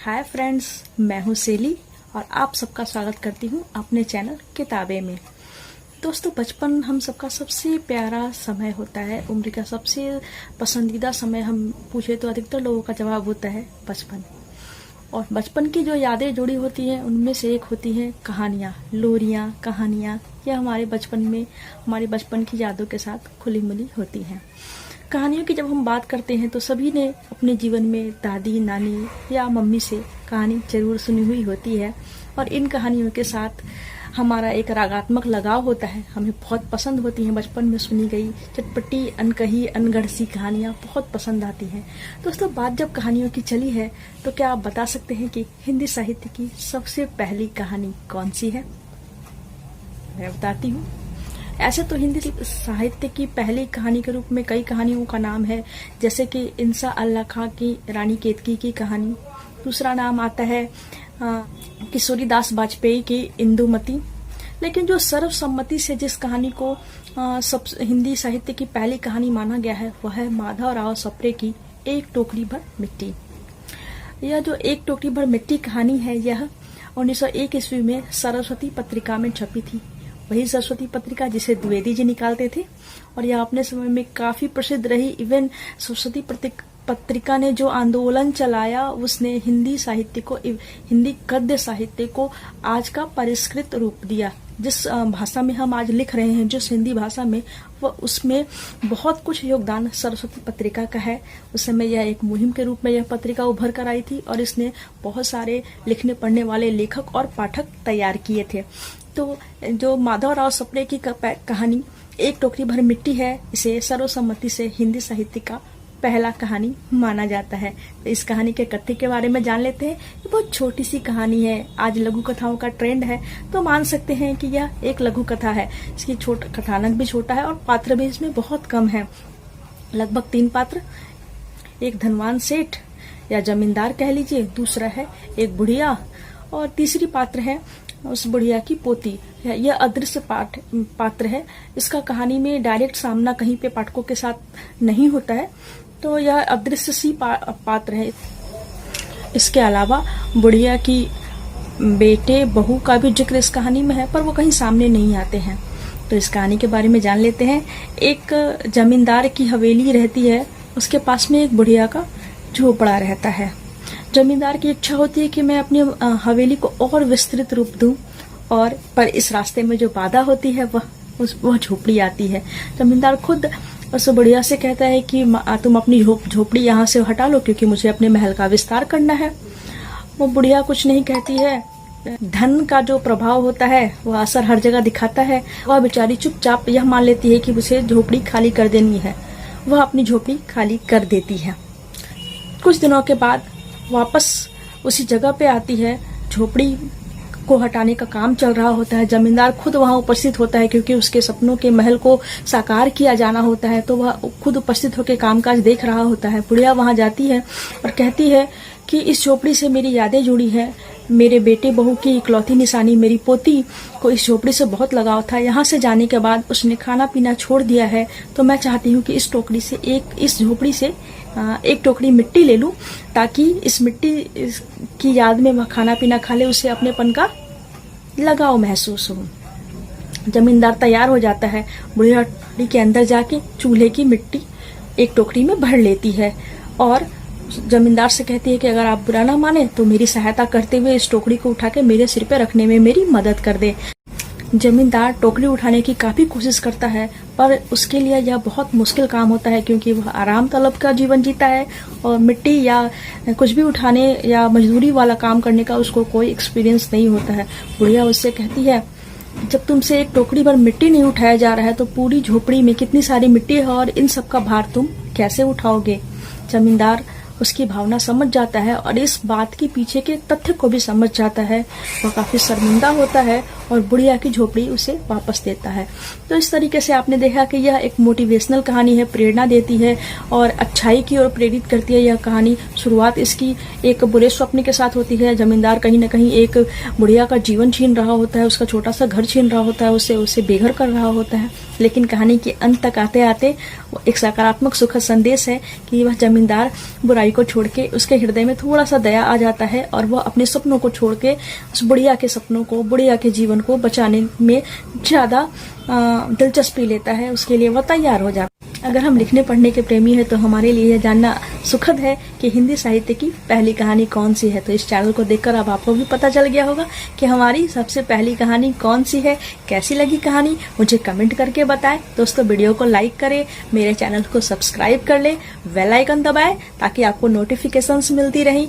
Hi friends, मैं हूँ सेली और आप सबका स्वागत करती हूँ अपने चैनल किताबें में। दोस्तों, बचपन हम सबका सबसे प्यारा समय होता है। उम्र का सबसे पसंदीदा समय हम पूछे तो अधिकतर लोगों का जवाब होता है बचपन। और बचपन की जो यादें जुड़ी होती हैं उनमें से एक होती है कहानियाँ, लोरियाँ, कहानियाँ। यह हमारे बचपन की यादों के साथ खुली मिली होती हैं। कहानियों की जब हम बात करते हैं तो सभी ने अपने जीवन में दादी, नानी या मम्मी से कहानी जरूर सुनी हुई होती है और इन कहानियों के साथ हमारा एक रागात्मक लगाव होता है। हमें बहुत पसंद होती हैं। बचपन में सुनी गई चटपटी, अनकही, अनगढ़-सी कहानियाँ बहुत पसंद आती हैं। दोस्तों, बात जब कहानियों की चली है तो क्या आप बता सकते हैं कि हिंदी साहित्य की सबसे पहली कहानी कौन सी है? मैं बताती हूँ। ऐसे तो हिंदी साहित्य की पहली कहानी के रूप में कई कहानियों का नाम है, जैसे कि इंसा अल्लाह खां की रानी केतकी की कहानी। दूसरा नाम आता है किशोरी दास वाजपेयी की इंदुमती। लेकिन जो सर्वसम्मति से जिस कहानी को हिंदी साहित्य की पहली कहानी माना गया है वह है माधवराव सप्रे की एक टोकरी भर मिट्टी। यह जो एक टोकरी भर मिट्टी कहानी है, यह 1901 ईस्वी में सरस्वती पत्रिका में छपी थी। वही सरस्वती पत्रिका जिसे द्विवेदी जी निकालते थे और यह अपने समय में काफी प्रसिद्ध रही। इवन सरस्वती पत्रिका ने जो आंदोलन चलाया उसने हिंदी गद्य साहित्य को आज का परिष्कृत रूप दिया। जिस भाषा में हम आज लिख रहे हैं, जिस हिंदी भाषा में, वह उसमें बहुत कुछ योगदान सरस्वती पत्रिका का है। उस समय यह एक मुहिम के रूप में यह पत्रिका उभर कर आई थी और इसने बहुत सारे लिखने पढ़ने वाले लेखक और पाठक तैयार किए थे। तो जो माधवराव सप्रे की कहानी एक टोकरी भर मिट्टी है, इसे सर्वसम्मति से हिंदी साहित्य का पहला कहानी माना जाता है। तो इस कहानी के कथ्य के बारे में जान लेते हैं। ये बहुत छोटी सी कहानी है। आज लघु कथाओं का ट्रेंड है तो मान सकते हैं कि यह एक लघु कथा है। इसकी कथानक भी छोटा है और पात्र भी इसमें बहुत कम है। लगभग 3 पात्र, एक धनवान सेठ या जमींदार कह लीजिए, दूसरा है एक बुढ़िया और तीसरी पात्र है उस बुढ़िया की पोती। यह अदृश्य पात्र है। इसका कहानी में डायरेक्ट सामना कहीं पे पाठकों के साथ नहीं होता है, तो यह अदृश्य सी पात्र है। इसके अलावा बुढ़िया की बेटे, बहू का भी जिक्र इस कहानी में है, पर वो कहीं सामने नहीं आते हैं। तो इस कहानी के बारे में जान लेते हैं। एक जमींदार की हवेली रहती है, उसके पास में एक बुढ़िया का झोपड़ा रहता है। जमींदार की इच्छा होती है कि मैं अपनी हवेली को और विस्तृत रूप दूं, और पर इस रास्ते में जो बाधा होती है वह झोपड़ी आती है। जमींदार खुद उस बुढ़िया से कहता है कि तुम अपनी झोपड़ी यहाँ से हटा लो क्योंकि मुझे अपने महल का विस्तार करना है। वो बुढ़िया कुछ नहीं कहती है। धन का जो प्रभाव होता है वह असर हर जगह दिखाता है। वह बेचारी चुपचाप यह मान लेती है कि उसे झोपड़ी खाली कर देनी है। वह अपनी झोपड़ी खाली कर देती है। कुछ दिनों के बाद वापस उसी जगह पे आती है। झोपड़ी को हटाने का काम चल रहा होता है। जमींदार खुद वहां उपस्थित होता है क्योंकि उसके सपनों के महल को साकार किया जाना होता है, तो वह खुद उपस्थित होकर कामकाज देख रहा होता है। बुढ़िया वहां जाती है और कहती है कि इस झोपड़ी से मेरी यादें जुड़ी है। मेरे बेटे बहू की इकलौती निशानी मेरी पोती को इस झोपड़ी से बहुत लगाव था। यहाँ से जाने के बाद उसने खाना पीना छोड़ दिया है, तो मैं चाहती हूँ कि इस झोपड़ी से एक टोकरी मिट्टी ले लूं ताकि इस मिट्टी की याद में वह खाना पीना खा ले, उसे अपनेपन का लगाव महसूस हो। जमींदार तैयार हो जाता है। बुढ़िया के अंदर जाके चूल्हे की मिट्टी एक टोकरी में भर लेती है और जमींदार से कहती है कि अगर आप बुरा ना माने तो मेरी सहायता करते हुए इस टोकरी को उठा के मेरे सिर पे रखने में मेरी मदद कर दे। जमींदार टोकरी उठाने की काफी कोशिश करता है, पर उसके लिए यह बहुत मुश्किल काम होता है क्योंकि वह आराम तलब का जीवन जीता है और मिट्टी या कुछ भी उठाने या मजदूरी वाला काम करने का उसको कोई एक्सपीरियंस नहीं होता है। बुढ़िया उससे कहती है, जब तुमसे एक टोकरी भर मिट्टी नहीं उठाया जा रहा है तो पूरी झोपड़ी में कितनी सारी मिट्टी है और इन सब का भार तुम कैसे उठाओगे? जमींदार उसकी भावना समझ जाता है और इस बात के पीछे के तथ्य को भी समझ जाता है। वह काफी शर्मिंदा होता है और बुढ़िया की झोपड़ी उसे वापस देता है। तो इस तरीके से आपने देखा कि यह एक मोटिवेशनल कहानी है, प्रेरणा देती है और अच्छाई की ओर प्रेरित करती है। यह कहानी शुरुआत इसकी एक बुरे स्वप्न के साथ होती है। जमींदार कहीं न कहीं एक बुढ़िया का जीवन छीन रहा होता है, उसका छोटा सा घर छीन रहा होता है, उसे बेघर कर रहा होता है। लेकिन कहानी के अंत तक आते आते एक सकारात्मक सुखद संदेश है कि वह जमींदार बुराई को छोड़ के उसके हृदय में थोड़ा सा दया आ जाता है और वह अपने सपनों को छोड़ के उस बुढ़िया के सपनों को, बुढ़िया के जीवन को बचाने में ज्यादा दिलचस्पी लेता है, उसके लिए वह तैयार हो जाता है। अगर हम लिखने पढ़ने के प्रेमी हैं तो हमारे लिए यह जानना सुखद है कि हिंदी साहित्य की पहली कहानी कौन सी है। तो इस चैनल को देखकर अब आपको भी पता चल गया होगा कि हमारी सबसे पहली कहानी कौन सी है। कैसी लगी कहानी मुझे कमेंट करके बताएं। दोस्तों वीडियो को लाइक करें, मेरे चैनल को सब्सक्राइब कर ले, बेल आइकन दबाएं ताकि आपको नोटिफिकेशंस मिलती रहें